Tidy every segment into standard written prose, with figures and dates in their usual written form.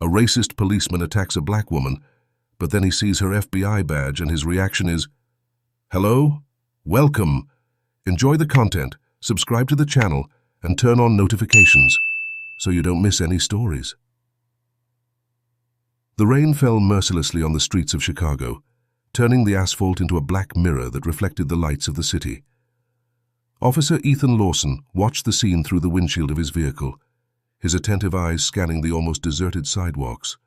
A racist policeman attacks a black woman, but then he sees her FBI badge and his reaction is, "Hello? Welcome. Enjoy the content, subscribe to the channel, and turn on notifications so you don't miss any stories." The rain fell mercilessly on the streets of Chicago, turning the asphalt into a black mirror that reflected the lights of the city. Officer Ethan Lawson watched the scene through the windshield of his vehicle, his attentive eyes scanning the almost deserted sidewalks.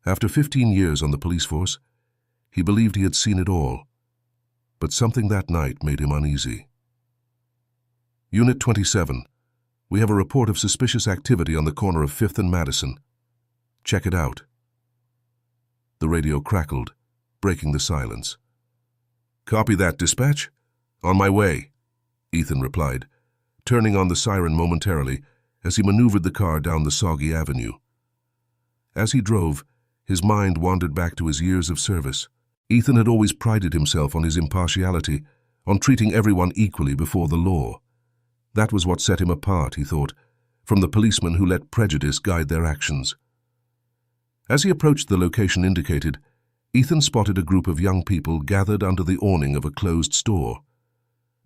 After 15 years on the police force, he believed he had seen it all, but something that night made him uneasy. Unit 27, we have a report of suspicious activity on the corner of 5th and Madison. Check it out. The radio crackled, breaking the silence. Copy that, dispatch. On my way, Ethan replied, turning on the siren momentarily as he maneuvered the car down the soggy avenue. As he drove, his mind wandered back to his years of service. Ethan had always prided himself on his impartiality, on treating everyone equally before the law. That was what set him apart, he thought, from the policemen who let prejudice guide their actions. As he approached the location indicated, Ethan spotted a group of young people gathered under the awning of a closed store.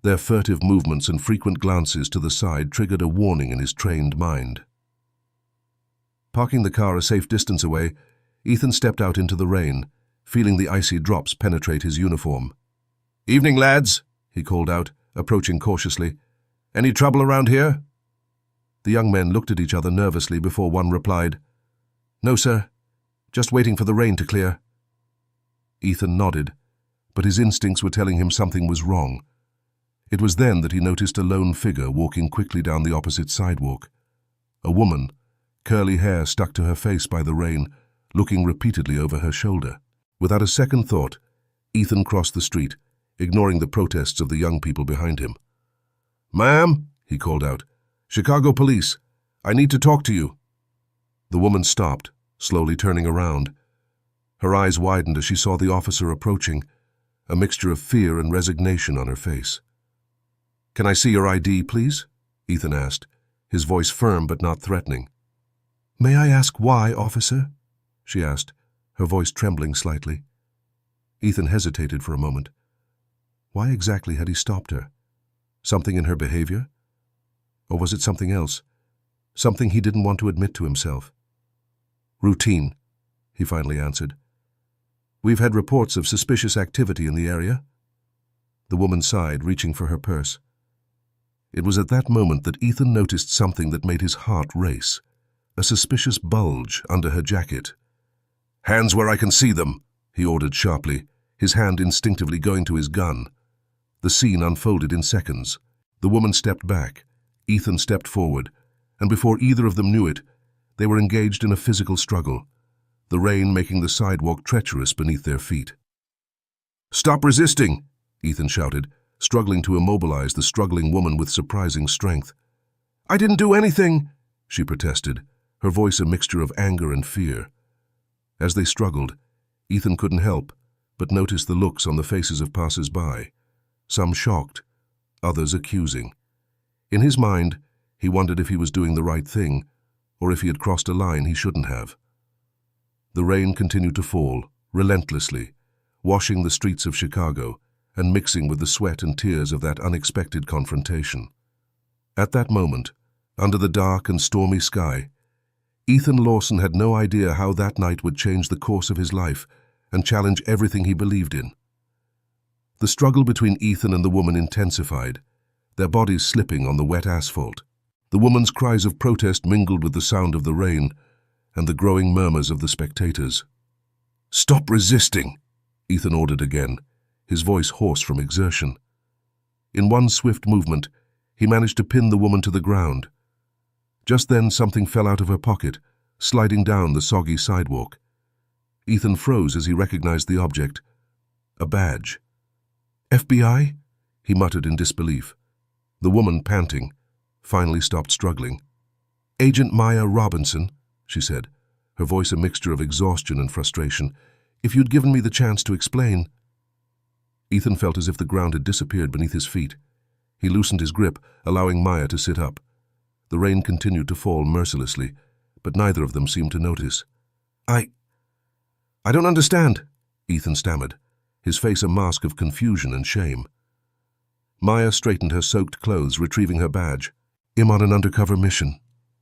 Their furtive movements and frequent glances to the side triggered a warning in his trained mind. Parking the car a safe distance away, Ethan stepped out into the rain, feeling the icy drops penetrate his uniform. "Evening, lads," he called out, approaching cautiously. "Any trouble around here?" The young men looked at each other nervously before one replied, "No, sir. Just waiting for the rain to clear." Ethan nodded, but his instincts were telling him something was wrong. It was then that he noticed a lone figure walking quickly down the opposite sidewalk. A woman, curly hair stuck to her face by the rain, looking repeatedly over her shoulder. Without a second thought, Ethan crossed the street, ignoring the protests of the young people behind him. "Ma'am," he called out, "Chicago Police. I need to talk to you." The woman stopped, slowly turning around. Her eyes widened as she saw the officer approaching, a mixture of fear and resignation on her face. "Can I see your ID, please?" Ethan asked, his voice firm but not threatening. "May I ask why, officer?" she asked, her voice trembling slightly. Ethan hesitated for a moment. Why exactly had he stopped her? Something in her behavior? Or was it something else? Something he didn't want to admit to himself? "Routine," he finally answered. "We've had reports of suspicious activity in the area." The woman sighed, reaching for her purse. It was at that moment that Ethan noticed something that made his heart race, a suspicious bulge under her jacket. "Hands where I can see them," he ordered sharply, his hand instinctively going to his gun. The scene unfolded in seconds. The woman stepped back, Ethan stepped forward, and before either of them knew it, they were engaged in a physical struggle, the rain making the sidewalk treacherous beneath their feet. "Stop resisting!" Ethan shouted, struggling to immobilize the struggling woman with surprising strength. "I didn't do anything," she protested, her voice a mixture of anger and fear. As they struggled, Ethan couldn't help but notice the looks on the faces of passers-by, some shocked, others accusing. In his mind, he wondered if he was doing the right thing, or if he had crossed a line he shouldn't have. The rain continued to fall, relentlessly, washing the streets of Chicago and mixing with the sweat and tears of that unexpected confrontation. At that moment, under the dark and stormy sky, Ethan Lawson had no idea how that night would change the course of his life and challenge everything he believed in. The struggle between Ethan and the woman intensified, their bodies slipping on the wet asphalt. The woman's cries of protest mingled with the sound of the rain and the growing murmurs of the spectators. "Stop resisting," Ethan ordered again, his voice hoarse from exertion. In one swift movement, he managed to pin the woman to the ground. Just then something fell out of her pocket, sliding down the soggy sidewalk. Ethan froze as he recognized the object. A badge. "FBI?" he muttered in disbelief. The woman, panting, finally stopped struggling. "Agent Maya Robinson," she said, her voice a mixture of exhaustion and frustration. "If you'd given me the chance to explain." Ethan felt as if the ground had disappeared beneath his feet. He loosened his grip, allowing Maya to sit up. The rain continued to fall mercilessly, but neither of them seemed to notice. I don't understand, Ethan stammered, his face a mask of confusion and shame. Maya straightened her soaked clothes, retrieving her badge. "I'm on an undercover mission,"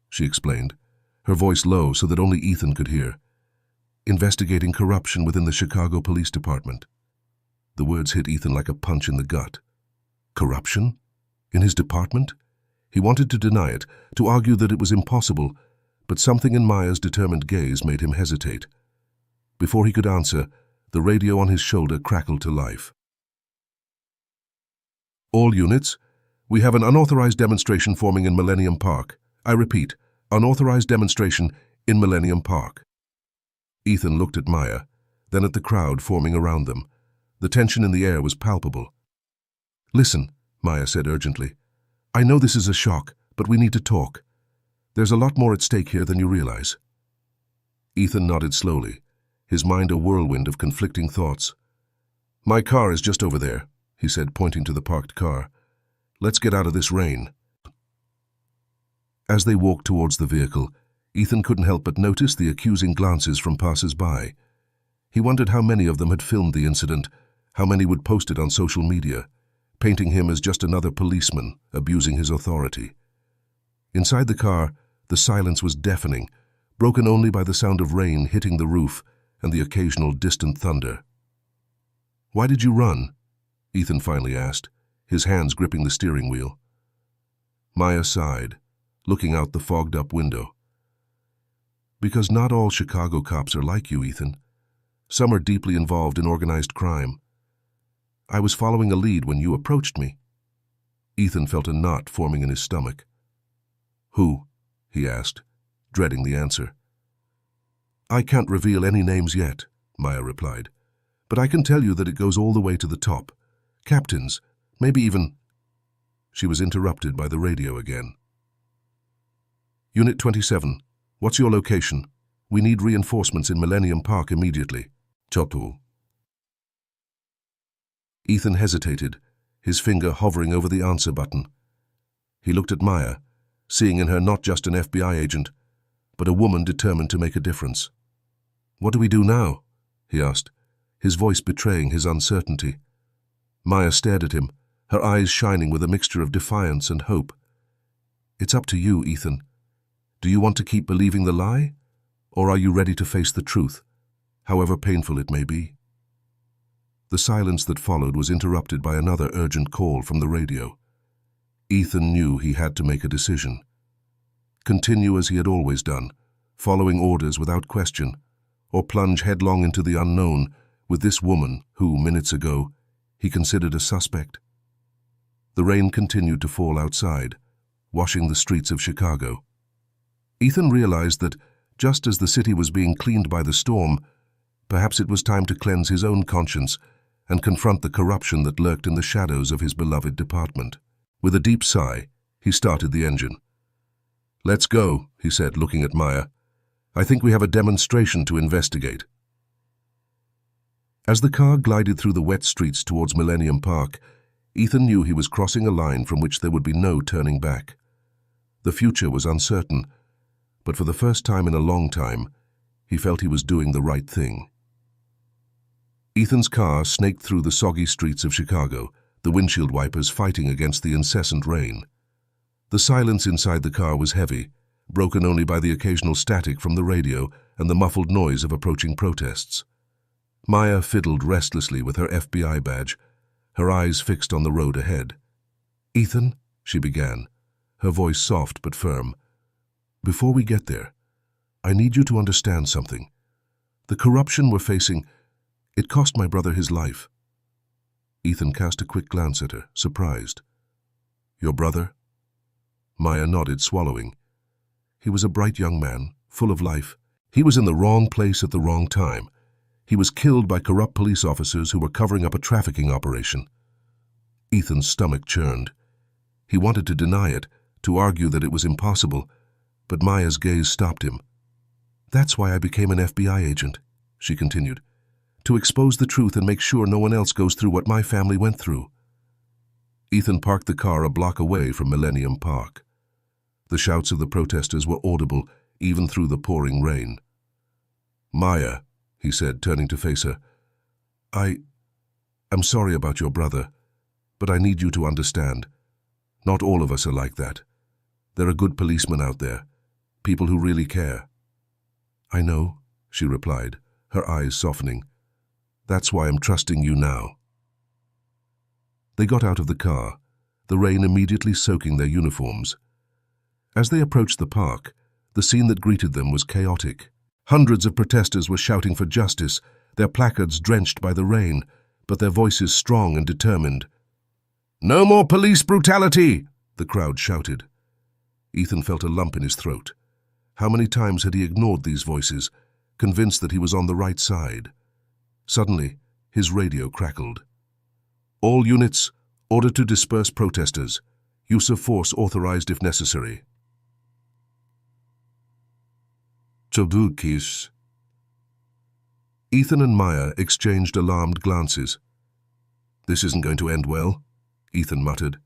she explained, her voice low so that only Ethan could hear. "Investigating corruption within the Chicago Police Department." The words hit Ethan like a punch in the gut. Corruption? In his department? He wanted to deny it, to argue that it was impossible, but something in Maya's determined gaze made him hesitate. Before he could answer, the radio on his shoulder crackled to life. "All units, we have an unauthorized demonstration forming in Millennium Park. I repeat, unauthorized demonstration in Millennium Park." Ethan looked at Maya, then at the crowd forming around them. The tension in the air was palpable. "Listen," Maya said urgently. "I know this is a shock, but we need to talk. There's a lot more at stake here than you realize." Ethan nodded slowly, his mind a whirlwind of conflicting thoughts. "My car is just over there," he said, pointing to the parked car. "Let's get out of this rain." As they walked towards the vehicle, Ethan couldn't help but notice the accusing glances from passers-by. He wondered how many of them had filmed the incident, how many would post it on social media, painting him as just another policeman abusing his authority. Inside the car, the silence was deafening, broken only by the sound of rain hitting the roof and the occasional distant thunder. "Why did you run?" Ethan finally asked, his hands gripping the steering wheel. Maya sighed, looking out the fogged-up window. "Because not all Chicago cops are like you, Ethan. Some are deeply involved in organized crime. I was following a lead when you approached me." Ethan felt a knot forming in his stomach. "Who?" he asked, dreading the answer. "I can't reveal any names yet," Maya replied, "but I can tell you that it goes all the way to the top. Captains, maybe even—" She was interrupted by the radio again. "Unit 27, what's your location? We need reinforcements in Millennium Park immediately. Chotu." Ethan hesitated, his finger hovering over the answer button. He looked at Maya, seeing in her not just an FBI agent, but a woman determined to make a difference. "What do we do now?" he asked, his voice betraying his uncertainty. Maya stared at him, her eyes shining with a mixture of defiance and hope. "It's up to you, Ethan. Do you want to keep believing the lie, or are you ready to face the truth, however painful it may be?" The silence that followed was interrupted by another urgent call from the radio. Ethan knew he had to make a decision. Continue as he had always done, following orders without question, or plunge headlong into the unknown with this woman who, minutes ago, he considered a suspect. The rain continued to fall outside, washing the streets of Chicago. Ethan realized that, just as the city was being cleaned by the storm, perhaps it was time to cleanse his own conscience and confront the corruption that lurked in the shadows of his beloved department. With a deep sigh, he started the engine. "Let's go," he said, looking at Maya. "I think we have a demonstration to investigate." As the car glided through the wet streets towards Millennium Park, Ethan knew he was crossing a line from which there would be no turning back. The future was uncertain, but for the first time in a long time, he felt he was doing the right thing. Ethan's car snaked through the soggy streets of Chicago, the windshield wipers fighting against the incessant rain. The silence inside the car was heavy, broken only by the occasional static from the radio and the muffled noise of approaching protests. Maya fiddled restlessly with her FBI badge, her eyes fixed on the road ahead. "Ethan," she began, her voice soft but firm, "before we get there, I need you to understand something. The corruption we're facing, it cost my brother his life." Ethan cast a quick glance at her, surprised. "Your brother?" Maya nodded, swallowing. "He was a bright young man, full of life. He was in the wrong place at the wrong time. He was killed by corrupt police officers who were covering up a trafficking operation." Ethan's stomach churned. He wanted to deny it, to argue that it was impossible, but Maya's gaze stopped him. "That's why I became an FBI agent," she continued, "to expose the truth and make sure no one else goes through what my family went through." Ethan parked the car a block away from Millennium Park. The shouts of the protesters were audible, even through the pouring rain. "Maya," he said, turning to face her, I'm sorry about your brother, but I need you to understand. Not all of us are like that. There are good policemen out there, people who really care." "I know," she replied, her eyes softening. "That's why I'm trusting you now." They got out of the car, the rain immediately soaking their uniforms. As they approached the park, the scene that greeted them was chaotic. Hundreds of protesters were shouting for justice, their placards drenched by the rain, but their voices strong and determined. "No more police brutality!" the crowd shouted. Ethan felt a lump in his throat. How many times had he ignored these voices, convinced that he was on the right side? Suddenly, his radio crackled. "All units, order to disperse protesters. Use of force authorized if necessary." Çabuk. Ethan and Maya exchanged alarmed glances. "This isn't going to end well," Ethan muttered.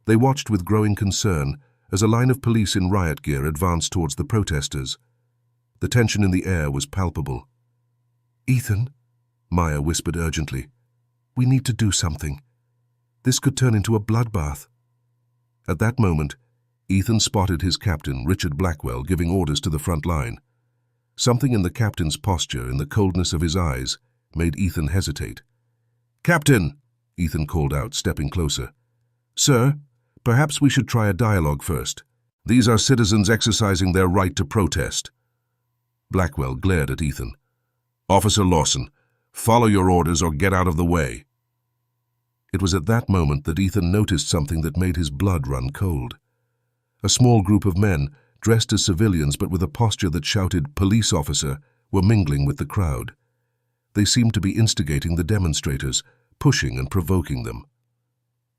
They watched with growing concern as a line of police in riot gear advanced towards the protesters. The tension in the air was palpable. "Ethan," Maya whispered urgently, "we need to do something. This could turn into a bloodbath." At that moment, Ethan spotted his captain, Richard Blackwell, giving orders to the front line. Something in the captain's posture, in the coldness of his eyes, made Ethan hesitate. "Captain," Ethan called out, stepping closer. "Sir, perhaps we should try a dialogue first. These are citizens exercising their right to protest." Blackwell glared at Ethan. "Officer Lawson, follow your orders or get out of the way." It was at that moment that Ethan noticed something that made his blood run cold. A small group of men, dressed as civilians but with a posture that shouted "police officer," were mingling with the crowd. They seemed to be instigating the demonstrators, pushing and provoking them.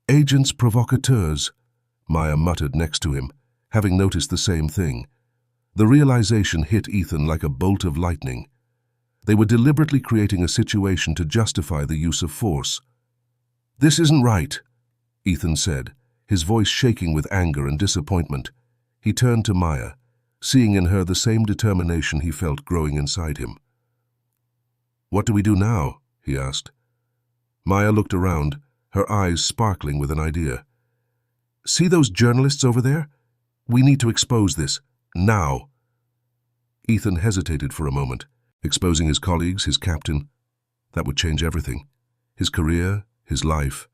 "Agents provocateurs," Maya muttered next to him, having noticed the same thing. The realization hit Ethan like a bolt of lightning. They were deliberately creating a situation to justify the use of force. "This isn't right," Ethan said, his voice shaking with anger and disappointment. He turned to Maya, seeing in her the same determination he felt growing inside him. "What do we do now?" he asked. Maya looked around, her eyes sparkling with an idea. "See those journalists over there? We need to expose this, now." Ethan hesitated for a moment, exposing his colleagues, his captain. That would change everything. His career, his life,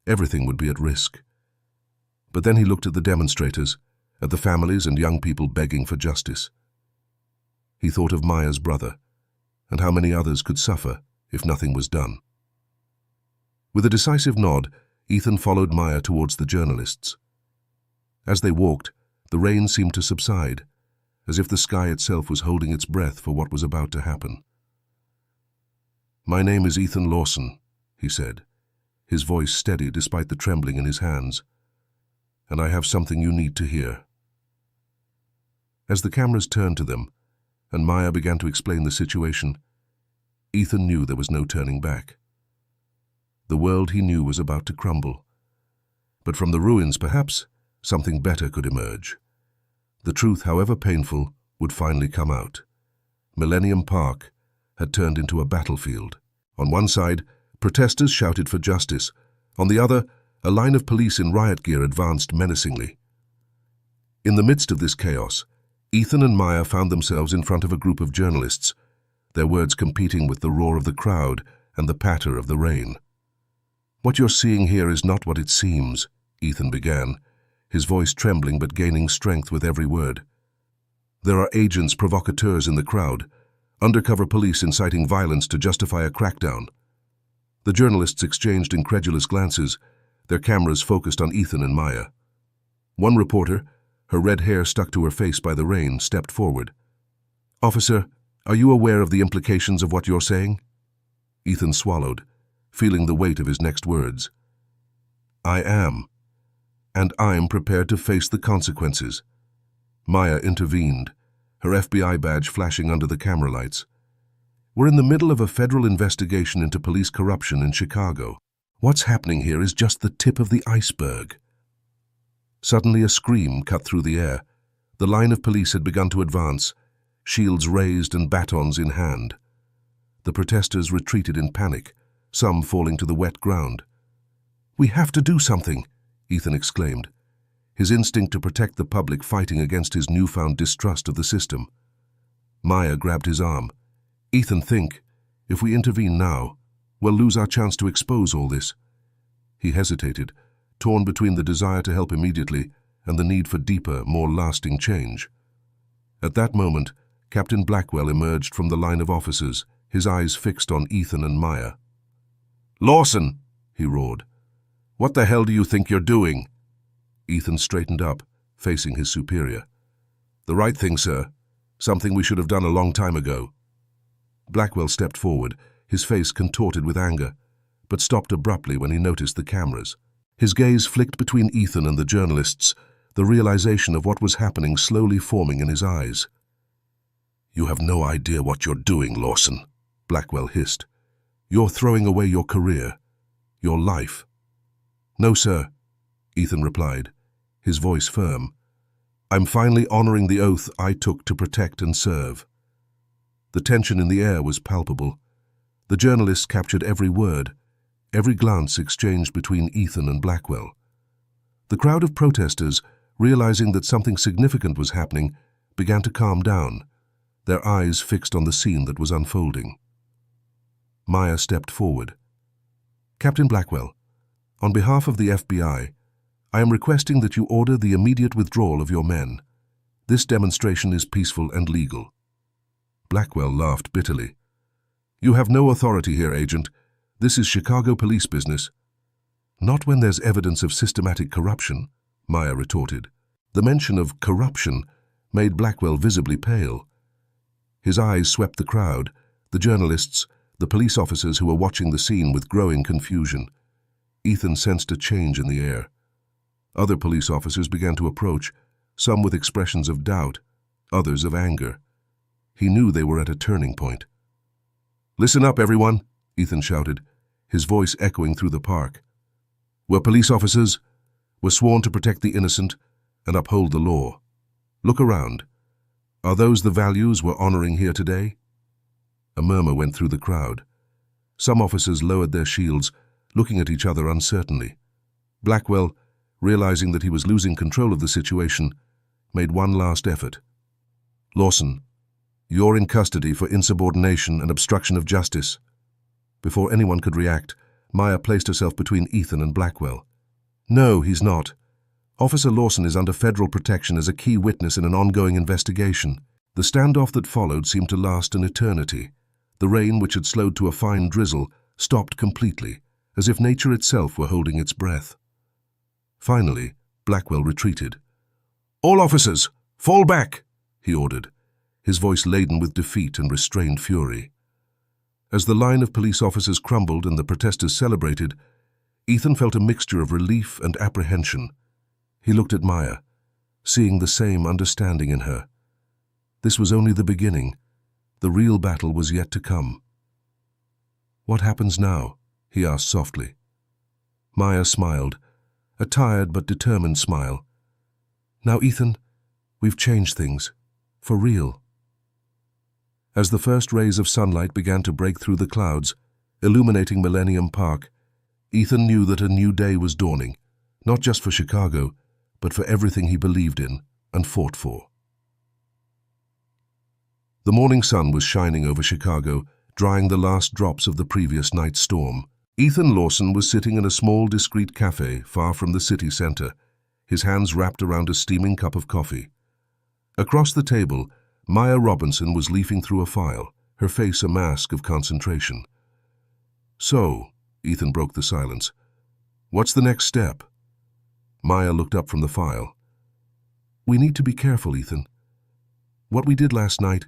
everything would be at risk. But then he looked at the demonstrators, at the families and young people begging for justice. He thought of Maya's brother, and how many others could suffer if nothing was done. With a decisive nod, Ethan followed Maya towards the journalists. As they walked, the rain seemed to subside, as if the sky itself was holding its breath for what was about to happen. "My name is Ethan Lawson," he said, his voice steady despite the trembling in his hands. "And I have something you need to hear." As the cameras turned to them, and Maya began to explain the situation, Ethan knew there was no turning back. The world he knew was about to crumble. But from the ruins, perhaps, something better could emerge. The truth, however painful, would finally come out. Millennium Park had turned into a battlefield. On one side, protesters shouted for justice. On the other, a line of police in riot gear advanced menacingly. In the midst of this chaos, Ethan and Maya found themselves in front of a group of journalists, their words competing with the roar of the crowd and the patter of the rain. "What you're seeing here is not what it seems," Ethan began, his voice trembling but gaining strength with every word. "There are agents provocateurs in the crowd, undercover police inciting violence to justify a crackdown." The journalists exchanged incredulous glances, their cameras focused on Ethan and Maya. One reporter, her red hair stuck to her face by the rain, stepped forward. "Officer, are you aware of the implications of what you're saying?" Ethan swallowed, feeling the weight of his next words. "I am, and I'm prepared to face the consequences." Maya intervened, her FBI badge flashing under the camera lights. "We're in the middle of a federal investigation into police corruption in Chicago. What's happening here is just the tip of the iceberg." Suddenly a scream cut through the air. The line of police had begun to advance, shields raised and batons in hand. The protesters retreated in panic, some falling to the wet ground. "We have to do something," Ethan exclaimed, his instinct to protect the public fighting against his newfound distrust of the system. Maya grabbed his arm. "Ethan, think. If we intervene now, we'll lose our chance to expose all this." He hesitated, torn between the desire to help immediately and the need for deeper, more lasting change. At that moment, Captain Blackwell emerged from the line of officers, his eyes fixed on Ethan and Maya. "Lawson!" he roared. "What the hell do you think you're doing?" Ethan straightened up, facing his superior. "The right thing, sir. Something we should have done a long time ago." Blackwell stepped forward, his face contorted with anger, but stopped abruptly when he noticed the cameras. His gaze flicked between Ethan and the journalists, the realization of what was happening slowly forming in his eyes. "You have no idea what you're doing, Lawson," Blackwell hissed. "You're throwing away your career, your life." "No, sir," Ethan replied, his voice firm. "I'm finally honoring the oath I took to protect and serve." The tension in the air was palpable. The journalists captured every word, every glance exchanged between Ethan and Blackwell. The crowd of protesters, realizing that something significant was happening, began to calm down, their eyes fixed on the scene that was unfolding. Maya stepped forward. "Captain Blackwell, on behalf of the FBI, I am requesting that you order the immediate withdrawal of your men. This demonstration is peaceful and legal." Blackwell laughed bitterly. "You have no authority here, Agent. This is Chicago police business." "Not when there's evidence of systematic corruption," Maya retorted. The mention of corruption made Blackwell visibly pale. His eyes swept the crowd, the journalists, the police officers who were watching the scene with growing confusion. Ethan sensed a change in the air. Other police officers began to approach, some with expressions of doubt, others of anger. He knew they were at a turning point. "Listen up, everyone," Ethan shouted, his voice echoing through the park. "We're police officers. We're sworn to protect the innocent and uphold the law. Look around. Are those the values we're honoring here today?" A murmur went through the crowd. Some officers lowered their shields, looking at each other uncertainly. Blackwell, realizing that he was losing control of the situation, made one last effort. "Lawson, you're in custody for insubordination and obstruction of justice." Before anyone could react, Maya placed herself between Ethan and Blackwell. "No, he's not. Officer Lawson is under federal protection as a key witness in an ongoing investigation." The standoff that followed seemed to last an eternity. The rain, which had slowed to a fine drizzle, stopped completely, as if nature itself were holding its breath. Finally, Blackwell retreated. "All officers, fall back," he ordered, his voice laden with defeat and restrained fury. As the line of police officers crumbled and the protesters celebrated, Ethan felt a mixture of relief and apprehension. He looked at Maya, seeing the same understanding in her. This was only the beginning. The real battle was yet to come. "What happens now?" he asked softly. Maya smiled, a tired but determined smile. "Now, Ethan, we've changed things. For real." As the first rays of sunlight began to break through the clouds, illuminating Millennium Park, Ethan knew that a new day was dawning, not just for Chicago, but for everything he believed in and fought for. The morning sun was shining over Chicago, drying the last drops of the previous night's storm. Ethan Lawson was sitting in a small, discreet cafe far from the city center, his hands wrapped around a steaming cup of coffee. Across the table, Maya Robinson was leafing through a file, her face a mask of concentration. "So," Ethan broke the silence, "what's the next step?" Maya looked up from the file. "We need to be careful, Ethan. What we did last night,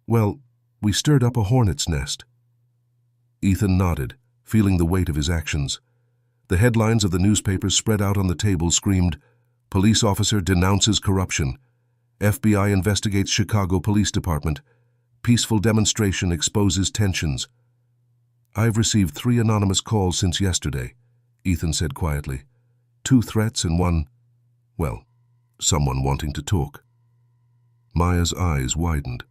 well, we stirred up a hornet's nest." Ethan nodded, feeling the weight of his actions. The headlines of the newspapers spread out on the table screamed, "Police officer denounces corruption. FBI investigates Chicago Police Department. Peaceful demonstration exposes tensions." "I've received 3 anonymous calls since yesterday," Ethan said quietly. 2 threats and 1, well, someone wanting to talk. Maya's eyes widened.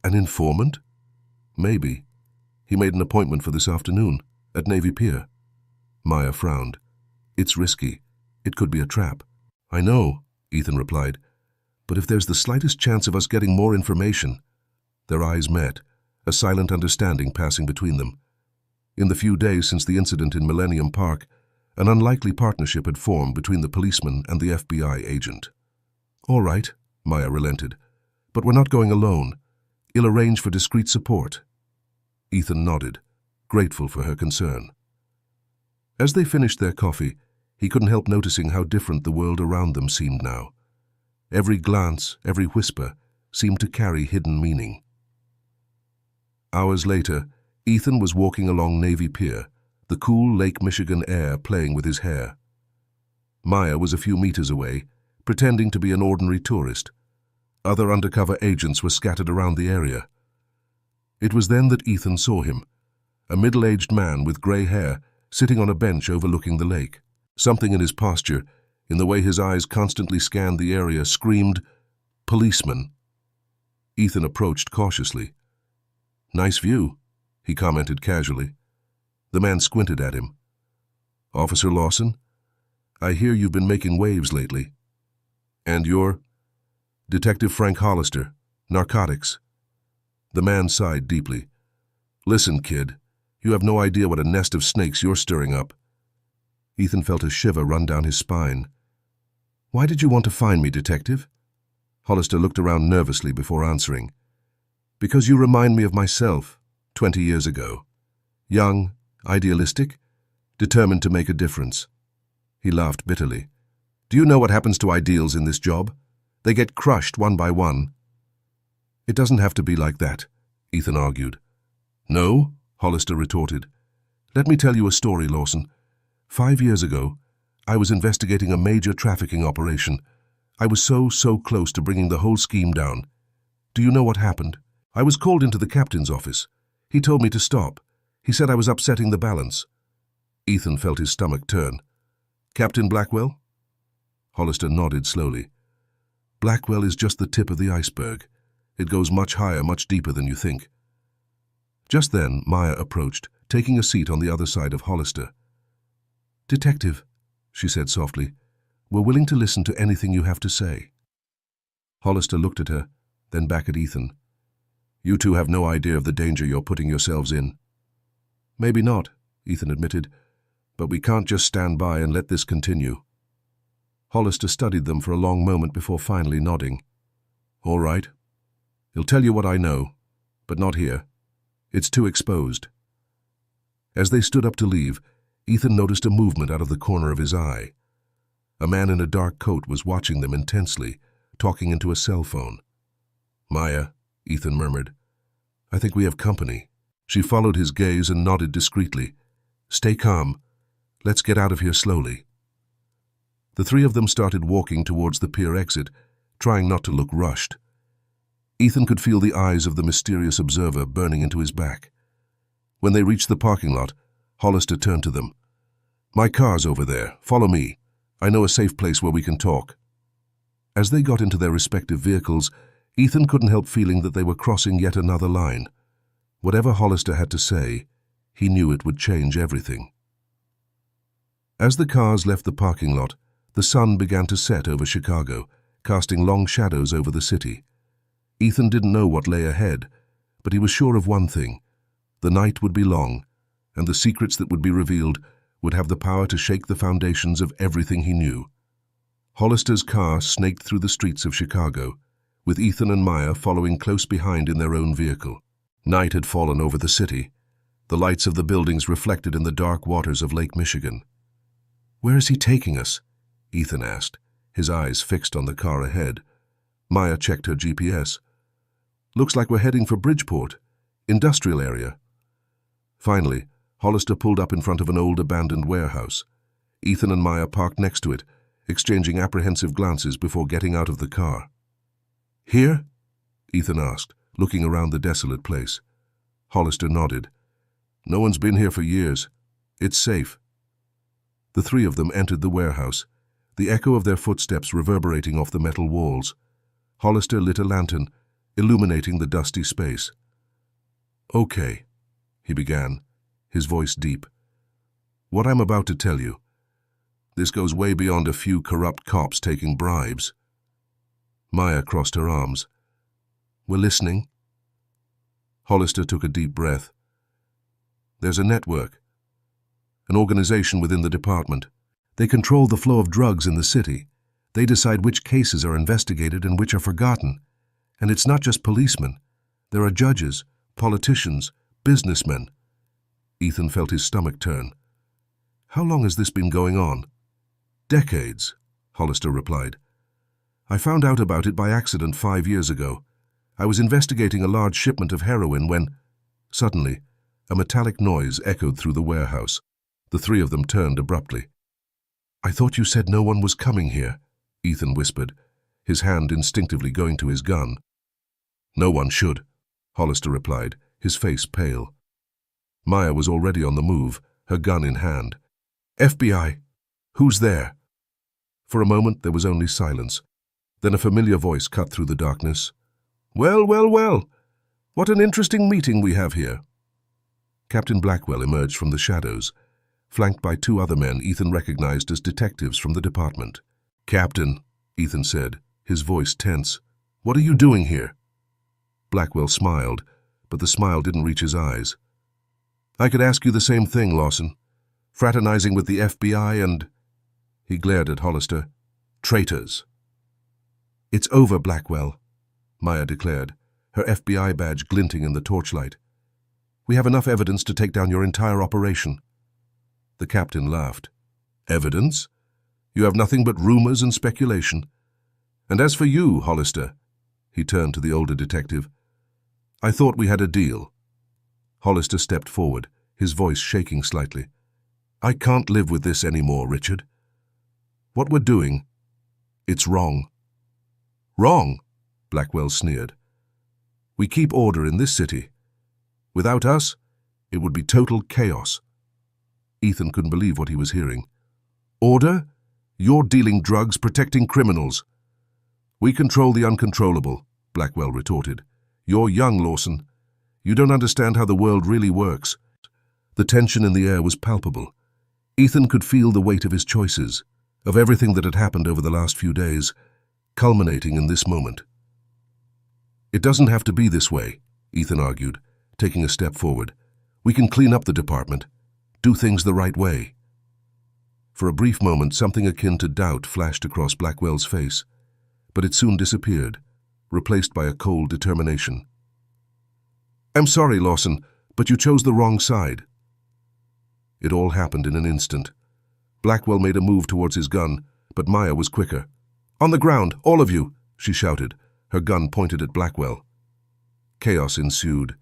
An informant? Maybe. He made an appointment for this afternoon, at Navy Pier. Maya frowned. It's risky. It could be a trap. I know, Ethan replied. But if there's the slightest chance of us getting more information… Their eyes met, a silent understanding passing between them. In the few days since the incident in Millennium Park, an unlikely partnership had formed between the policeman and the FBI agent. All right, Maya relented. But we're not going alone. I'll arrange for discreet support. Ethan nodded, grateful for her concern. As they finished their coffee, he couldn't help noticing how different the world around them seemed now. Every glance, every whisper, seemed to carry hidden meaning. Hours later, Ethan was walking along Navy Pier, the cool Lake Michigan air playing with his hair. Maya was a few meters away, pretending to be an ordinary tourist. Other undercover agents were scattered around the area. It was then that Ethan saw him, a middle-aged man with gray hair, sitting on a bench overlooking the lake. Something in his posture, in the way his eyes constantly scanned the area, screamed, "Policeman." Ethan approached cautiously. "Nice view," he commented casually. The man squinted at him. "Officer Lawson, I hear you've been making waves lately." "And you're?" "Detective Frank Hollister, narcotics." The man sighed deeply. "Listen, kid, you have no idea what a nest of snakes you're stirring up." Ethan felt a shiver run down his spine. "Why did you want to find me, Detective?" Hollister looked around nervously before answering. "Because you remind me of myself, 20 years ago. Young, idealistic, determined to make a difference." He laughed bitterly. "Do you know what happens to ideals in this job? They get crushed one by one." "It doesn't have to be like that," Ethan argued. "No?" Hollister retorted. "Let me tell you a story, Lawson. 5 years ago, I was investigating a major trafficking operation. I was so close to bringing the whole scheme down. Do you know what happened? I was called into the captain's office. He told me to stop. He said I was upsetting the balance." Ethan felt his stomach turn. "Captain Blackwell?" Hollister nodded slowly. "Blackwell is just the tip of the iceberg. It goes much higher, much deeper than you think." Just then, Maya approached, taking a seat on the other side of Hollister. "Detective," she said softly, "we're willing to listen to anything you have to say." Hollister looked at her, then back at Ethan. "You two have no idea of the danger you're putting yourselves in." "Maybe not," Ethan admitted, "but we can't just stand by and let this continue." Hollister studied them for a long moment before finally nodding. "All right. I'll tell you what I know, but not here. It's too exposed." As they stood up to leave, Ethan noticed a movement out of the corner of his eye. A man in a dark coat was watching them intensely, talking into a cell phone. "Maya," Ethan murmured, "I think we have company." She followed his gaze and nodded discreetly. "Stay calm. Let's get out of here slowly." The three of them started walking towards the pier exit, trying not to look rushed. Ethan could feel the eyes of the mysterious observer burning into his back. When they reached the parking lot, Hollister turned to them. "My car's over there. Follow me. I know a safe place where we can talk." As they got into their respective vehicles, Ethan couldn't help feeling that they were crossing yet another line. Whatever Hollister had to say, he knew it would change everything. As the cars left the parking lot, the sun began to set over Chicago, casting long shadows over the city. Ethan didn't know what lay ahead, but he was sure of one thing. The night would be long, and the secrets that would be revealed would have the power to shake the foundations of everything he knew. Hollister's car snaked through the streets of Chicago, with Ethan and Maya following close behind in their own vehicle. Night had fallen over the city, the lights of the buildings reflected in the dark waters of Lake Michigan. "Where is he taking us?" Ethan asked, his eyes fixed on the car ahead. Maya checked her GPS. "Looks like we're heading for Bridgeport, industrial area." Finally, Hollister pulled up in front of an old abandoned warehouse. Ethan and Maya parked next to it, exchanging apprehensive glances before getting out of the car. "Here?" Ethan asked, looking around the desolate place. Hollister nodded. "No one's been here for years. It's safe." The three of them entered the warehouse, the echo of their footsteps reverberating off the metal walls. Hollister lit a lantern, illuminating the dusty space. "Okay," he began, his voice deep. "What I'm about to tell you, this goes way beyond a few corrupt cops taking bribes." Maya crossed her arms. "We're listening." Hollister took a deep breath. "There's a network, an organization within the department. They control the flow of drugs in the city. They decide which cases are investigated and which are forgotten. And it's not just policemen. There are judges, politicians, businessmen." Ethan felt his stomach turn. "How long has this been going on?" "Decades," Hollister replied. "I found out about it by accident 5 years ago. I was investigating a large shipment of heroin when, suddenly, a metallic noise echoed through the warehouse. The three of them turned abruptly. "I thought you said no one was coming here," Ethan whispered, his hand instinctively going to his gun. "No one should," Hollister replied, his face pale. Maya was already on the move, her gun in hand. "FBI, who's there?" For a moment there was only silence. Then a familiar voice cut through the darkness. "Well, well, well. What an interesting meeting we have here." Captain Blackwell emerged from the shadows, flanked by 2 other men Ethan recognized as detectives from the department. "Captain," Ethan said, his voice tense, "what are you doing here?" Blackwell smiled, but the smile didn't reach his eyes. "I could ask you the same thing, Lawson. Fraternizing with the FBI and—" He glared at Hollister. "Traitors." "It's over, Blackwell," Maya declared, her FBI badge glinting in the torchlight. "We have enough evidence to take down your entire operation." The captain laughed. "Evidence? You have nothing but rumors and speculation. And as for you, Hollister," he turned to the older detective, "I thought we had a deal." Hollister stepped forward, his voice shaking slightly. "I can't live with this anymore, Richard. What we're doing, it's wrong." "Wrong?" Blackwell sneered. "We keep order in this city. Without us, it would be total chaos." Ethan couldn't believe what he was hearing. "Order? You're dealing drugs, protecting criminals." "We control the uncontrollable," Blackwell retorted. "You're young, Lawson. You don't understand how the world really works." The tension in the air was palpable. Ethan could feel the weight of his choices, of everything that had happened over the last few days, culminating in this moment. "It doesn't have to be this way," Ethan argued, taking a step forward. "We can clean up the department, do things the right way." For a brief moment, something akin to doubt flashed across Blackwell's face, but it soon disappeared, replaced by a cold determination. "I'm sorry, Lawson, but you chose the wrong side." It all happened in an instant. Blackwell made a move towards his gun, but Maya was quicker. "On the ground, all of you!" she shouted, her gun pointed at Blackwell. Chaos ensued.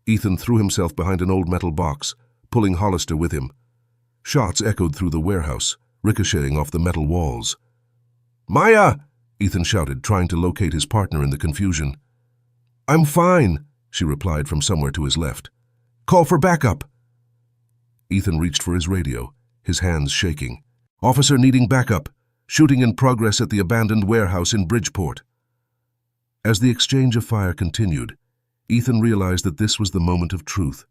Ethan threw himself behind an old metal box, pulling Hollister with him. Shots echoed through the warehouse, ricocheting off the metal walls. "Maya!" Ethan shouted, trying to locate his partner in the confusion. "I'm fine," she replied from somewhere to his left. "Call for backup." Ethan reached for his radio, his hands shaking. "Officer needing backup. Shooting in progress at the abandoned warehouse in Bridgeport." As the exchange of fire continued, Ethan realized that this was the moment of truth.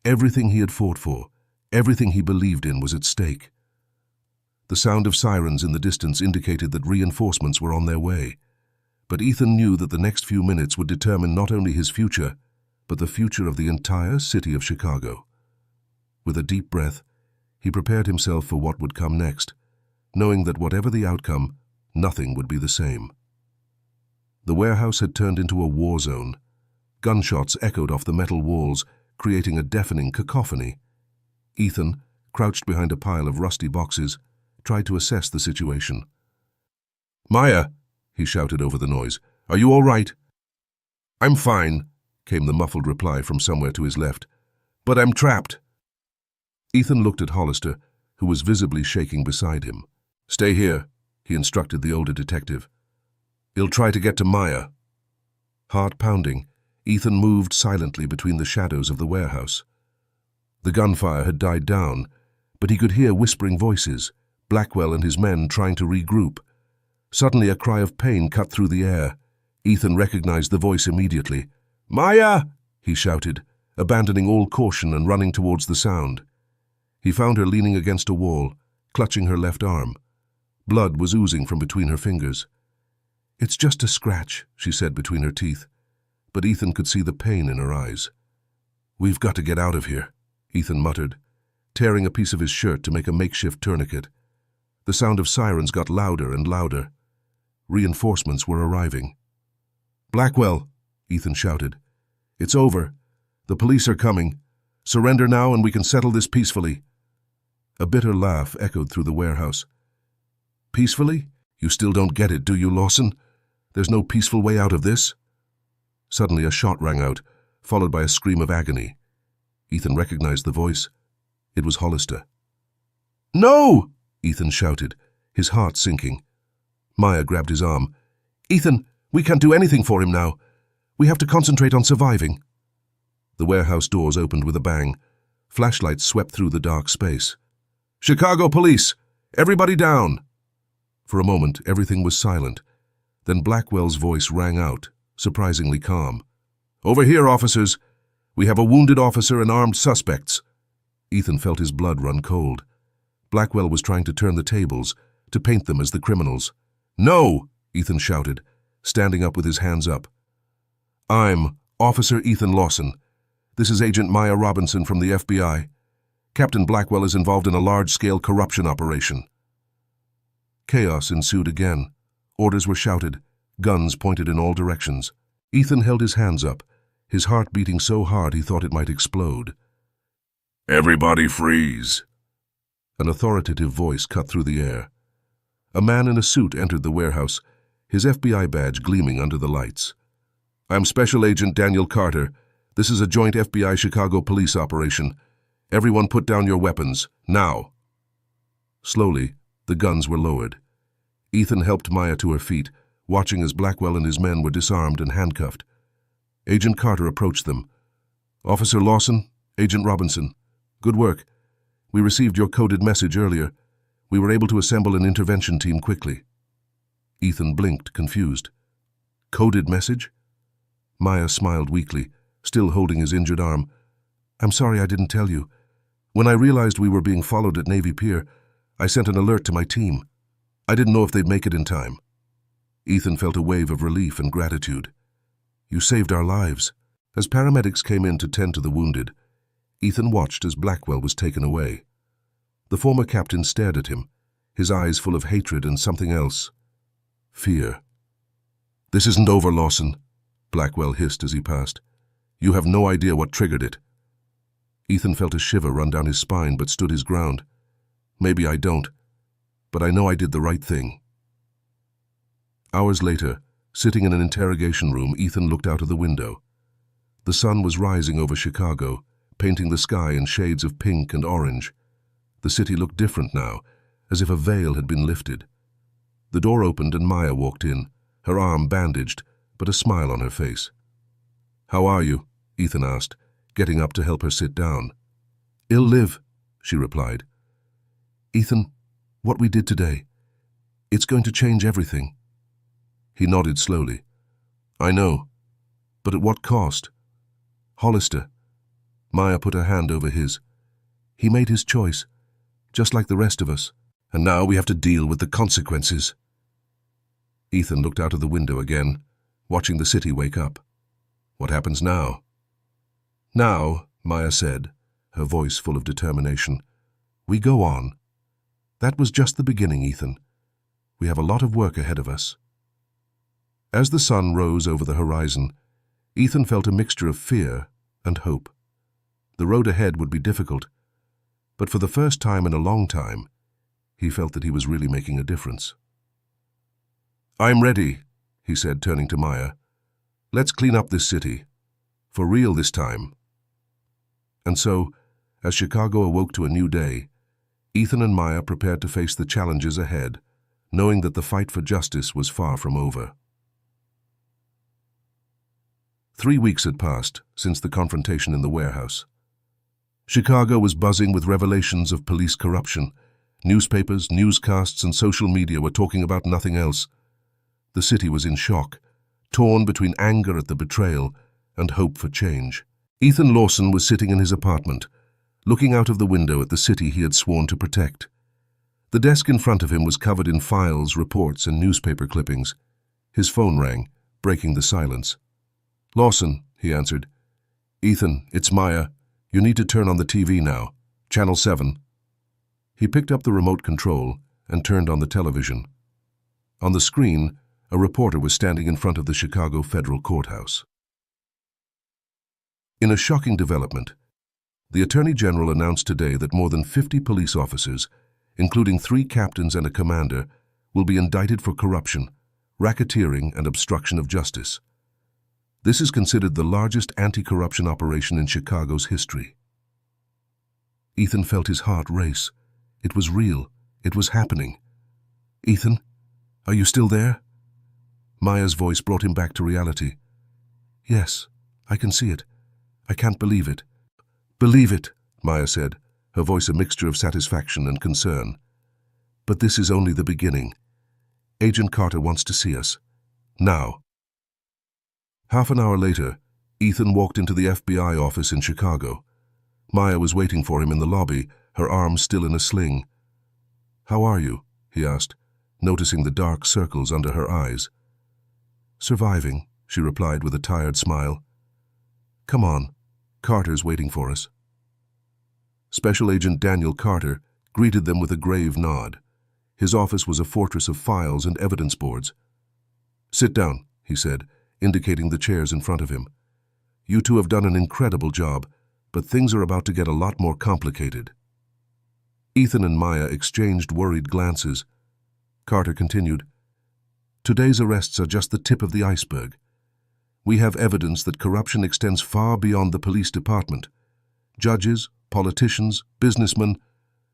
Everything he had fought for, everything he believed in was at stake. The sound of sirens in the distance indicated that reinforcements were on their way. But Ethan knew that the next few minutes would determine not only his future, but the future of the entire city of Chicago. With a deep breath, he prepared himself for what would come next, knowing that whatever the outcome, nothing would be the same. The warehouse had turned into a war zone. Gunshots echoed off the metal walls, creating a deafening cacophony. Ethan, crouched behind a pile of rusty boxes, tried to assess the situation. "Maya," he shouted over the noise, "are you all right?" "I'm fine," came the muffled reply from somewhere to his left. "But I'm trapped." Ethan looked at Hollister, who was visibly shaking beside him. "Stay here," he instructed the older detective. "He'll try to get to Maya." Heart pounding, Ethan moved silently between the shadows of the warehouse. The gunfire had died down, but he could hear whispering voices, Blackwell and his men trying to regroup. Suddenly, a cry of pain cut through the air. Ethan recognized the voice immediately. "Maya!" he shouted, abandoning all caution and running towards the sound. He found her leaning against a wall, clutching her left arm. Blood was oozing from between her fingers. "It's just a scratch," she said between her teeth, but Ethan could see the pain in her eyes. "We've got to get out of here," Ethan muttered, tearing a piece of his shirt to make a makeshift tourniquet. The sound of sirens got louder and louder. Reinforcements were arriving. "Blackwell," Ethan shouted. "It's over. The police are coming. Surrender now and we can settle this peacefully." A bitter laugh echoed through the warehouse. "Peacefully? You still don't get it, do you, Lawson? There's no peaceful way out of this." Suddenly a shot rang out, followed by a scream of agony. Ethan recognized the voice. It was Hollister. "No!" Ethan shouted, his heart sinking. Maya grabbed his arm. "Ethan, we can't do anything for him now. We have to concentrate on surviving." The warehouse doors opened with a bang. Flashlights swept through the dark space. "Chicago police! Everybody down!" For a moment, everything was silent. Then Blackwell's voice rang out, surprisingly calm. "Over here, officers! We have a wounded officer and armed suspects." Ethan felt his blood run cold. Blackwell was trying to turn the tables, to paint them as the criminals. "No!" Ethan shouted, standing up with his hands up. "I'm Officer Ethan Lawson. This is Agent Maya Robinson from the FBI. Captain Blackwell is involved in a large-scale corruption operation." Chaos ensued again. Orders were shouted, guns pointed in all directions. Ethan held his hands up, his heart beating so hard he thought it might explode. "Everybody freeze!" An authoritative voice cut through the air. A man in a suit entered the warehouse, his FBI badge gleaming under the lights. "I'm Special Agent Daniel Carter. This is a joint FBI Chicago police operation. Everyone put down your weapons, now." Slowly, the guns were lowered. Ethan helped Maya to her feet, watching as Blackwell and his men were disarmed and handcuffed. Agent Carter approached them. "Officer Lawson, Agent Robinson, good work. We received your coded message earlier. We were able to assemble an intervention team quickly." Ethan blinked, confused. "Coded message?" Maya smiled weakly, still holding his injured arm. "I'm sorry I didn't tell you. When I realized we were being followed at Navy Pier, I sent an alert to my team. I didn't know if they'd make it in time." Ethan felt a wave of relief and gratitude. "You saved our lives." As paramedics came in to tend to the wounded, Ethan watched as Blackwell was taken away. The former captain stared at him, his eyes full of hatred and something else. Fear. "This isn't over, Lawson," Blackwell hissed as he passed. "You have no idea what triggered it." Ethan felt a shiver run down his spine but stood his ground. "Maybe I don't, but I know I did the right thing." Hours later, sitting in an interrogation room, Ethan looked out of the window. The sun was rising over Chicago, painting the sky in shades of pink and orange. The city looked different now, as if a veil had been lifted. The door opened and Maya walked in, her arm bandaged, but a smile on her face. "How are you?" Ethan asked, getting up to help her sit down. "Ill live," she replied. "Ethan, what we did today, it's going to change everything." He nodded slowly. "I know, but at what cost?" "Hollister." Maya put her hand over his. "He made his choice, just like the rest of us, and now we have to deal with the consequences." Ethan looked out of the window again, watching the city wake up. "What happens now?" "Now," Maya said, her voice full of determination, "we go on. That was just the beginning, Ethan. We have a lot of work ahead of us." As the sun rose over the horizon, Ethan felt a mixture of fear and hope. The road ahead would be difficult, but for the first time in a long time, he felt that he was really making a difference. "I'm ready," he said, turning to Maya. "Let's clean up this city. For real this time." And so, as Chicago awoke to a new day, Ethan and Maya prepared to face the challenges ahead, knowing that the fight for justice was far from over. 3 weeks had passed since the confrontation in the warehouse. Chicago was buzzing with revelations of police corruption. Newspapers, newscasts, and social media were talking about nothing else. The city was in shock, torn between anger at the betrayal and hope for change. Ethan Lawson was sitting in his apartment, looking out of the window at the city he had sworn to protect. The desk in front of him was covered in files, reports, and newspaper clippings. His phone rang, breaking the silence. "Lawson," he answered. "Ethan, it's Maya. You need to turn on the TV now. Channel 7. He picked up the remote control and turned on the television. On the screen, a reporter was standing in front of the Chicago Federal Courthouse. In a shocking development, the Attorney General announced today that more than 50 police officers, including 3 captains and a commander, will be indicted for corruption, racketeering, and obstruction of justice. This is considered the largest anti-corruption operation in Chicago's history. Ethan felt his heart race. It was real. It was happening. "Ethan, are you still there?" Maya's voice brought him back to reality. "Yes, I can see it. I can't believe it." "Believe it," Maya said, her voice a mixture of satisfaction and concern. "But this is only the beginning. Agent Carter wants to see us. Now." Half an hour later, Ethan walked into the FBI office in Chicago. Maya was waiting for him in the lobby, her arm still in a sling. "How are you?" he asked, noticing the dark circles under her eyes. "Surviving," she replied with a tired smile. "Come on. Carter's waiting for us." Special Agent Daniel Carter greeted them with a grave nod. His office was a fortress of files and evidence boards. "Sit down," he said, indicating the chairs in front of him. "You two have done an incredible job, but things are about to get a lot more complicated." Ethan and Maya exchanged worried glances. Carter continued, "Today's arrests are just the tip of the iceberg. We have evidence that corruption extends far beyond the police department. Judges, politicians, businessmen,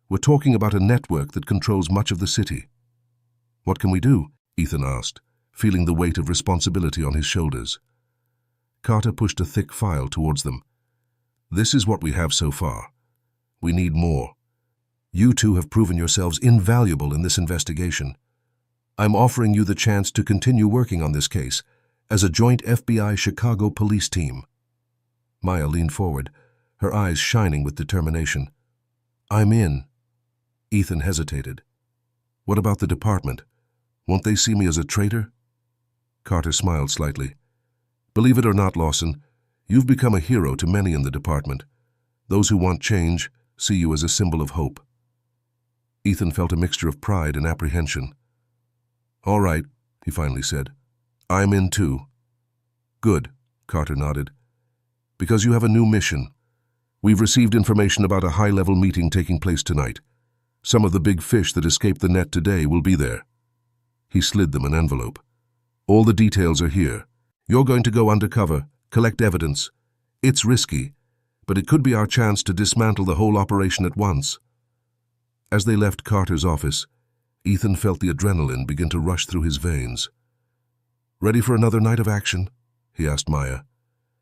we're talking about a network that controls much of the city." "What can we do?" Ethan asked, feeling the weight of responsibility on his shoulders. Carter pushed a thick file towards them. "This is what we have so far. We need more. You two have proven yourselves invaluable in this investigation. I'm offering you the chance to continue working on this case as a joint FBI Chicago police team." Maya leaned forward, her eyes shining with determination. "I'm in." Ethan hesitated. "What about the department? Won't they see me as a traitor?" Carter smiled slightly. "Believe it or not, Lawson, you've become a hero to many in the department. Those who want change see you as a symbol of hope." Ethan felt a mixture of pride and apprehension. "All right," he finally said. "I'm in too." "Good," Carter nodded. "Because you have a new mission. We've received information about a high-level meeting taking place tonight. Some of the big fish that escaped the net today will be there." He slid them an envelope. "All the details are here. You're going to go undercover, collect evidence. It's risky, but it could be our chance to dismantle the whole operation at once." As they left Carter's office, Ethan felt the adrenaline begin to rush through his veins. "Ready for another night of action?" he asked Maya.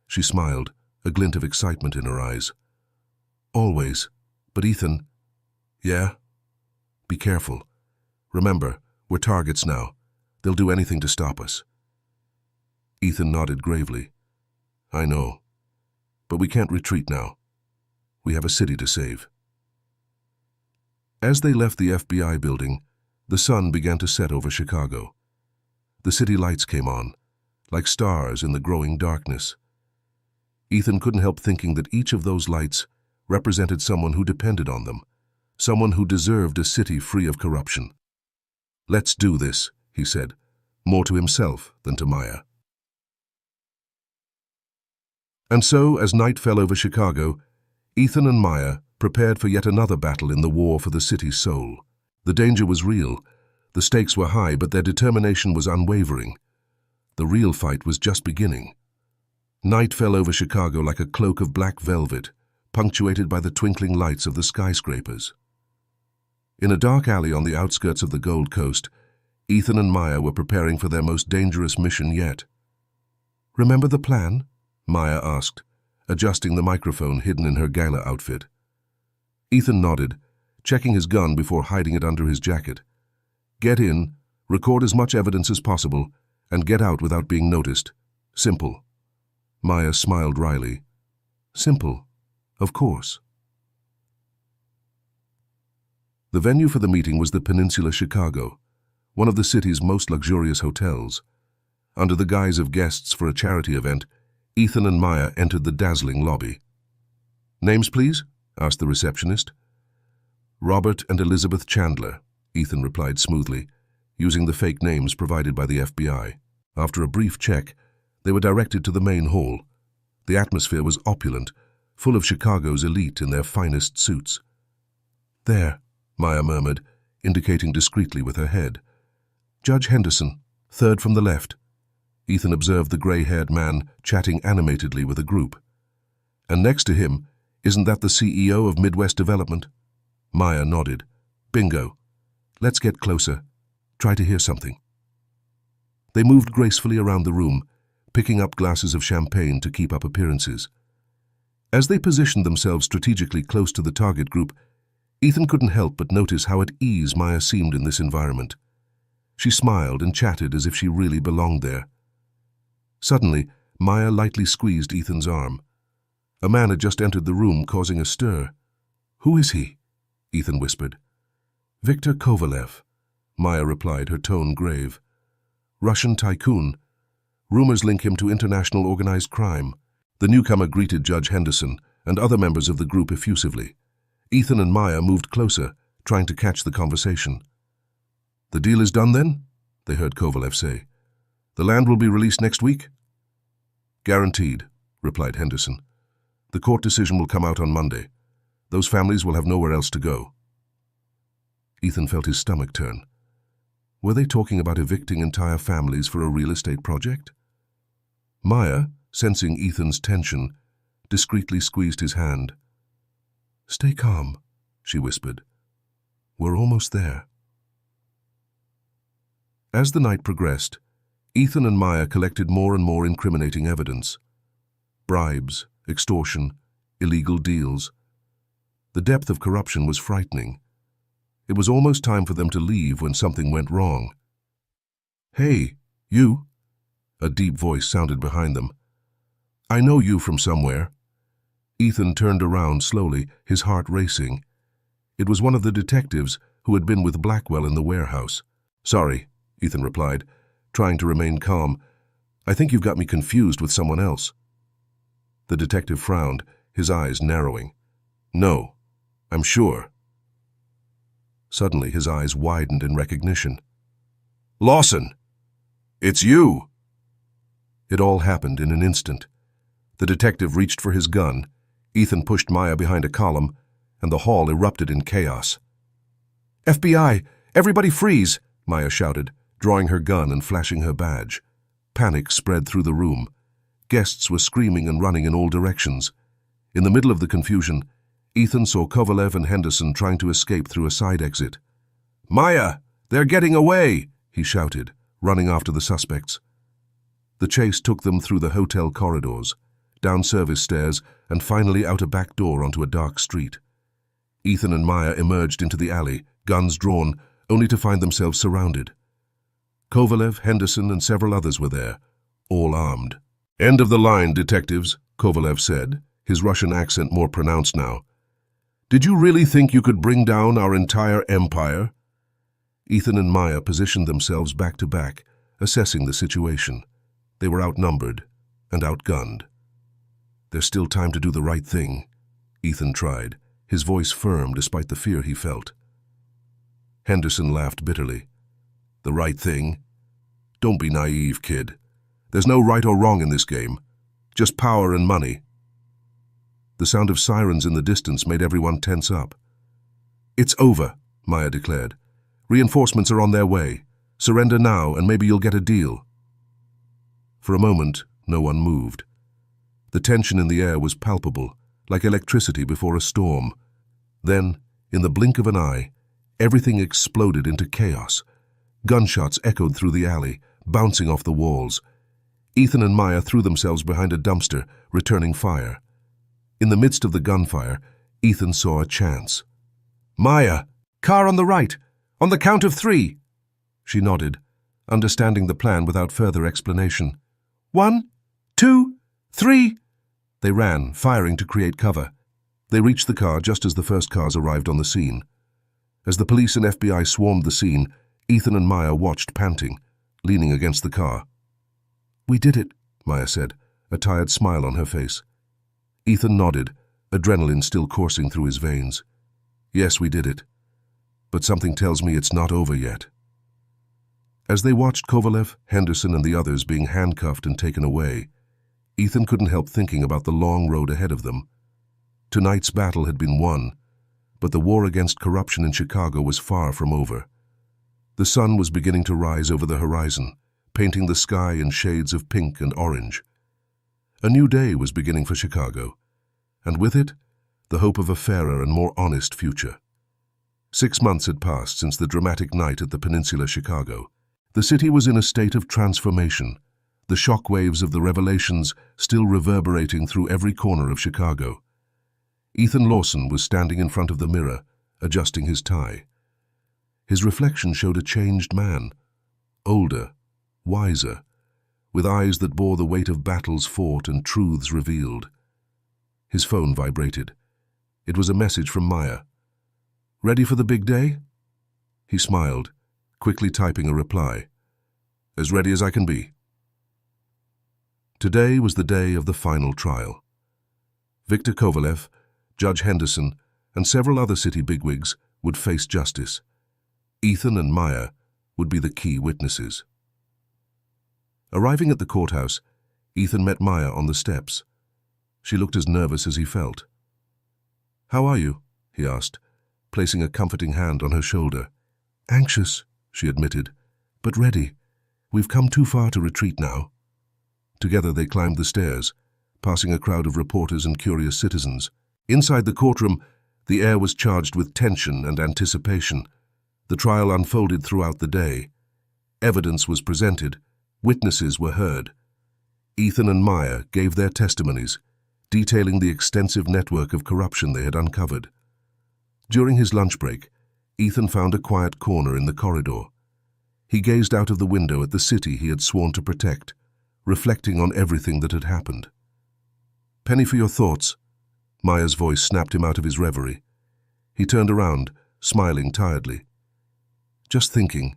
She smiled, a glint of excitement in her eyes. "Always. But Ethan..." "Yeah?" "Be careful. Remember, we're targets now. They'll do anything to stop us." Ethan nodded gravely. "I know. But we can't retreat now. We have a city to save." As they left the FBI building, the sun began to set over Chicago. The city lights came on, like stars in the growing darkness. Ethan couldn't help thinking that each of those lights represented someone who depended on them, someone who deserved a city free of corruption. "Let's do this," he said, more to himself than to Maya. And so, as night fell over Chicago, Ethan and Maya prepared for yet another battle in the war for the city's soul. The danger was real, the stakes were high, but their determination was unwavering. The real fight was just beginning. Night fell over Chicago like a cloak of black velvet, punctuated by the twinkling lights of the skyscrapers. In a dark alley on the outskirts of the Gold Coast, Ethan and Maya were preparing for their most dangerous mission yet. "Remember the plan?" Maya asked, adjusting the microphone hidden in her gala outfit. Ethan nodded, checking his gun before hiding it under his jacket. "Get in, record as much evidence as possible, and get out without being noticed. Simple. Maya smiled wryly. Simple, of course. The venue for the meeting was the Peninsula Chicago, one of the city's most luxurious hotels. Under the guise of guests for a charity event, Ethan and Maya entered the dazzling lobby. Names, please? Asked the receptionist. Robert and Elizabeth Chandler, Ethan replied smoothly, using the fake names provided by the FBI. After a brief check, they were directed to the main hall. The atmosphere was opulent, full of Chicago's elite in their finest suits. There, Maya murmured, indicating discreetly with her head. Judge Henderson, third from the left. Ethan observed the gray-haired man chatting animatedly with a group. And next to him, isn't that the CEO of Midwest Development? Maya nodded. Bingo. Let's get closer. Try to hear something. They moved gracefully around the room, picking up glasses of champagne to keep up appearances. As they positioned themselves strategically close to the target group, Ethan couldn't help but notice how at ease Maya seemed in this environment. She smiled and chatted as if she really belonged there. Suddenly, Maya lightly squeezed Ethan's arm. A man had just entered the room, causing a stir. Who is he? Ethan whispered. Viktor Kovalev, Maya replied, her tone grave. Russian tycoon. Rumors link him to international organized crime. The newcomer greeted Judge Henderson and other members of the group effusively. Ethan and Maya moved closer, trying to catch the conversation. The deal is done then? They heard Kovalev say. The land will be released next week? Guaranteed, replied Henderson. The court decision will come out on Monday. Those families will have nowhere else to go. Ethan felt his stomach turn. Were they talking about evicting entire families for a real estate project? Maya, sensing Ethan's tension, discreetly squeezed his hand. Stay calm, she whispered. We're almost there. As the night progressed, Ethan and Maya collected more and more incriminating evidence. Bribes, extortion, illegal deals. The depth of corruption was frightening. It was almost time for them to leave when something went wrong. Hey, you? A deep voice sounded behind them. I know you from somewhere. Ethan turned around slowly, his heart racing. It was one of the detectives who had been with Blackwell in the warehouse. Sorry, Ethan replied, trying to remain calm. I think you've got me confused with someone else. The detective frowned, his eyes narrowing. No, I'm sure. Suddenly his eyes widened in recognition. Lawson! It's you! It all happened in an instant. The detective reached for his gun. Ethan pushed Maya behind a column, and the hall erupted in chaos. FBI! Everybody freeze! Maya shouted, drawing her gun and flashing her badge. Panic spread through the room. Guests were screaming and running in all directions. In the middle of the confusion, Ethan saw Kovalev and Henderson trying to escape through a side exit. Maya! They're getting away! He shouted, running after the suspects. The chase took them through the hotel corridors, down service stairs, and finally out a back door onto a dark street. Ethan and Maya emerged into the alley, guns drawn, only to find themselves surrounded. Kovalev, Henderson, and several others were there, all armed. End of the line, detectives, Kovalev said, his Russian accent more pronounced now. Did you really think you could bring down our entire empire? Ethan and Maya positioned themselves back to back, assessing the situation. They were outnumbered and outgunned. There's still time to do the right thing, Ethan tried, his voice firm despite the fear he felt. Henderson laughed bitterly. The right thing? Don't be naive, kid. There's no right or wrong in this game. Just power and money. The sound of sirens in the distance made everyone tense up. It's over, Maya declared. Reinforcements are on their way. Surrender now and maybe you'll get a deal. For a moment, no one moved. The tension in the air was palpable, like electricity before a storm. Then, in the blink of an eye, everything exploded into chaos. Gunshots echoed through the alley, bouncing off the walls. Ethan and Maya threw themselves behind a dumpster, returning fire. In the midst of the gunfire, Ethan saw a chance. Maya! Car on the right! On the count of 3! She nodded. understanding the plan without further explanation. 1, 2, 3. They ran, firing to create cover. They reached the car just as the first cars arrived on the scene. As the police and FBI swarmed the scene, Ethan and Maya watched, panting, leaning against the car. "We did it," Maya said, a tired smile on her face. Ethan nodded, adrenaline still coursing through his veins. "Yes, we did it. But something tells me it's not over yet." As they watched Kovalev, Henderson, and the others being handcuffed and taken away, Ethan couldn't help thinking about the long road ahead of them. Tonight's battle had been won, but the war against corruption in Chicago was far from over. The sun was beginning to rise over the horizon, painting the sky in shades of pink and orange. A new day was beginning for Chicago, and with it, the hope of a fairer and more honest future. 6 months had passed since the dramatic night at the Peninsula Chicago. The city was in a state of transformation, the shockwaves of the revelations still reverberating through every corner of Chicago. Ethan Lawson was standing in front of the mirror, adjusting his tie. His reflection showed a changed man, older, wiser, with eyes that bore the weight of battles fought and truths revealed. His phone vibrated. It was a message from Maya. "Ready for the big day?" He smiled, quickly typing a reply. "As ready as I can be." Today was the day of the final trial. Victor Kovalev, Judge Henderson, and several other city bigwigs would face justice. Ethan and Maya would be the key witnesses. Arriving at the courthouse, Ethan met Maya on the steps. She looked as nervous as he felt. "How are you?" he asked, placing a comforting hand on her shoulder. "Anxious," she admitted, "but ready. We've come too far to retreat now." Together they climbed the stairs, passing a crowd of reporters and curious citizens. Inside the courtroom, the air was charged with tension and anticipation. The trial unfolded throughout the day. Evidence was presented. Witnesses were heard. Ethan and Maya gave their testimonies, detailing the extensive network of corruption they had uncovered. During his lunch break, Ethan found a quiet corner in the corridor. He gazed out of the window at the city he had sworn to protect, reflecting on everything that had happened. "Penny for your thoughts." Maya's voice snapped him out of his reverie. He turned around, smiling tiredly. "Just thinking,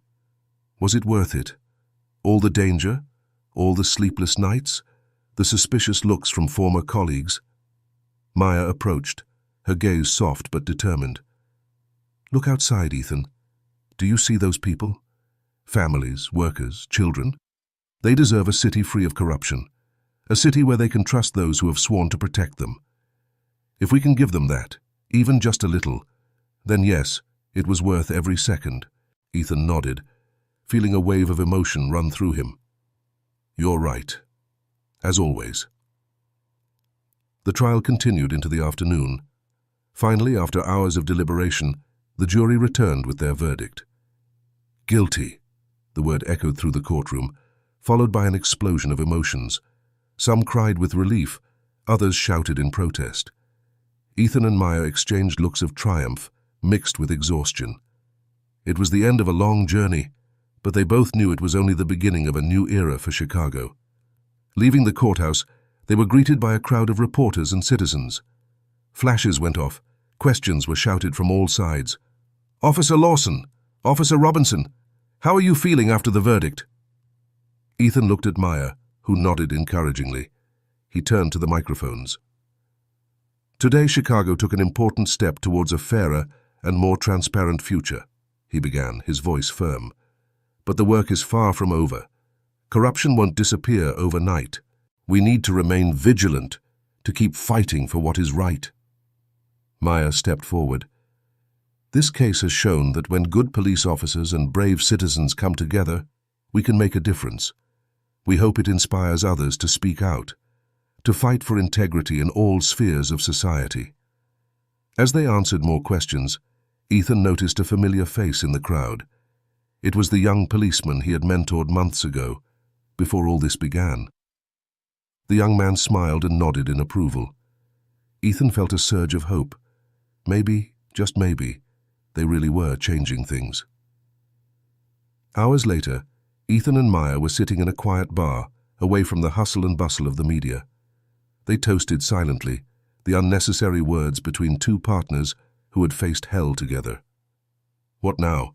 was it worth it? All the danger, all the sleepless nights, the suspicious looks from former colleagues?" Maya approached, her gaze soft but determined. "Look outside, Ethan. Do you see those people? Families, workers, children? They deserve a city free of corruption, a city where they can trust those who have sworn to protect them. If we can give them that, even just a little, then yes, it was worth every second." Ethan nodded, feeling a wave of emotion run through him. "You're right, as always." The trial continued into the afternoon. Finally, after hours of deliberation, the jury returned with their verdict. "Guilty," the word echoed through the courtroom, followed by an explosion of emotions. Some cried with relief, others shouted in protest. Ethan and Maya exchanged looks of triumph, mixed with exhaustion. It was the end of a long journey, but they both knew it was only the beginning of a new era for Chicago. Leaving the courthouse, they were greeted by a crowd of reporters and citizens. Flashes went off, questions were shouted from all sides. "Officer Lawson, Officer Robinson, how are you feeling after the verdict?" Ethan looked at Maya, who nodded encouragingly. He turned to the microphones. "Today, Chicago took an important step towards a fairer and more transparent future," he began, his voice firm. "But the work is far from over. Corruption won't disappear overnight. We need to remain vigilant, to keep fighting for what is right." Maya stepped forward. "This case has shown that when good police officers and brave citizens come together, we can make a difference. We hope it inspires others to speak out, to fight for integrity in all spheres of society." As they answered more questions, Ethan noticed a familiar face in the crowd. It was the young policeman he had mentored months ago, before all this began. The young man smiled and nodded in approval. Ethan felt a surge of hope. Maybe, just maybe, they really were changing things. Hours later, Ethan and Maya were sitting in a quiet bar, away from the hustle and bustle of the media. They toasted silently, the unnecessary words between two partners who had faced hell together. "What now?"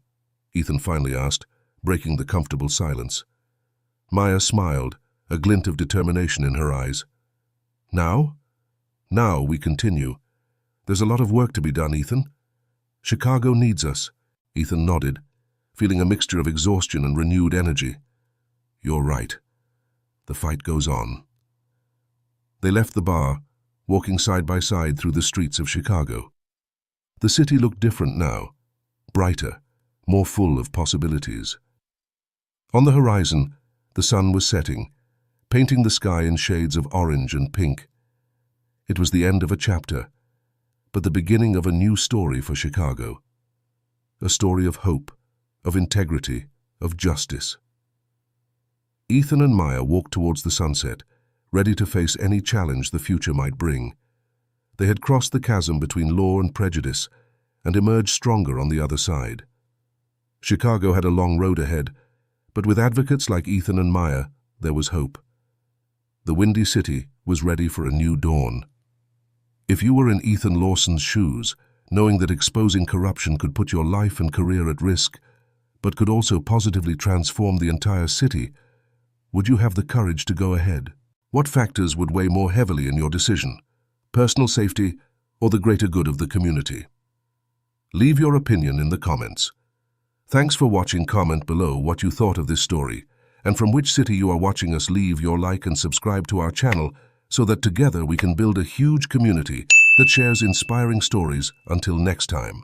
Ethan finally asked, breaking the comfortable silence. Maya smiled, a glint of determination in her eyes. "Now? Now we continue. There's a lot of work to be done, Ethan. Chicago needs us." Ethan nodded, feeling a mixture of exhaustion and renewed energy. "You're right. The fight goes on." They left the bar, walking side by side through the streets of Chicago. The city looked different now, brighter, more full of possibilities. On the horizon, the sun was setting, painting the sky in shades of orange and pink. It was the end of a chapter, but the beginning of a new story for Chicago. A story of hope, of integrity, of justice. Ethan and Maya walked towards the sunset, ready to face any challenge the future might bring. They had crossed the chasm between law and prejudice and emerged stronger on the other side. Chicago had a long road ahead, but with advocates like Ethan and Maya, there was hope. The Windy City was ready for a new dawn. If you were in Ethan Lawson's shoes, knowing that exposing corruption could put your life and career at risk, but could also positively transform the entire city, would you have the courage to go ahead? What factors would weigh more heavily in your decision? Personal safety or the greater good of the community? Leave your opinion in the comments. Thanks for watching. Comment below what you thought of this story, and from which city you are watching us. Leave your like and subscribe to our channel so that together we can build a huge community that shares inspiring stories. Until next time.